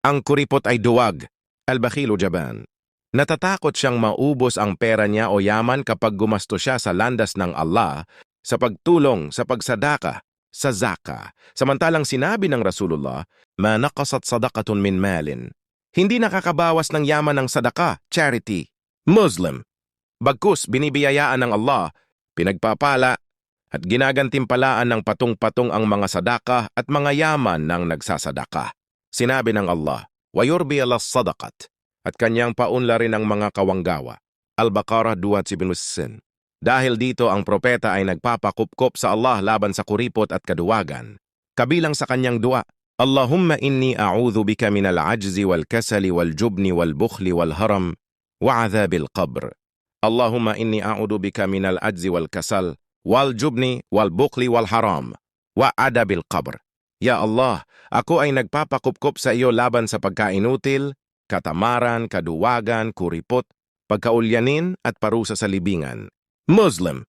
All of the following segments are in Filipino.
Ang kuripot ay duwag, al-bakhilu jaban. Natatakot siyang maubos ang pera niya o yaman kapag gumasto siya sa landas ng Allah sa pagtulong sa pagsadaka, sa zaka. Samantalang sinabi ng Rasulullah, "Ma naqasat sadaqatun min malin." Hindi nakakabawas ng yaman ng sadaka, charity. Muslim. Bagkus binibiyayaan ng Allah, pinagpapala at ginagantimpalaan ng patong-patong ang mga sadaka at mga yaman ng nagsasadaka. Sinabi ng Allah, "Wayurbi alas sadaqat." At kanyang paunla rin ang mga kawanggawa. Al-Baqarah 2:7. Dahil dito ang propeta ay nagpapakupkop sa Allah laban sa kuripot at kaduwagan. Kabilang sa kanyang dua, Allahumma inni a'udhu bika minal ajzi wal kasali wal jubni wal bukhli wal haram wa adhabil qabr. Allahumma inni a'udhu bika minal ajzi wal kasal wal jubni wal bukhli wal haram wa adabil qabr. Ya Allah, ako ay nagpapakupkop sa iyo laban sa pagkainutil, katamaran, kaduwagan, kuripot, pagkaulyanin at parusa sa libingan. Muslim.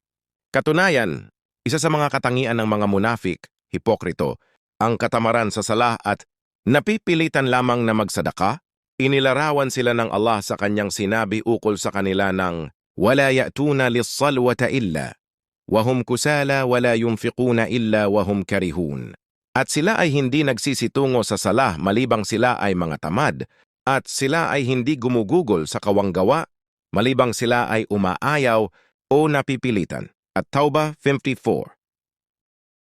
Katunayan, isa sa mga katangian ng mga munafik, hipokrito, ang katamaran sa salah at napipilitan lamang na magsadaka. Inilarawan sila ng Allah sa kanyang sinabi ukol sa kanila ng "Wala ya'tuna lis-salwata illa, wahum kusala wala yunfiquna illa wahum karihun." At sila ay hindi nagsisitungo sa salah malibang sila ay mga tamad, at sila ay hindi gumugugol sa kawanggawa, malibang sila ay umaayaw o napipilitan. At Tawbah 54.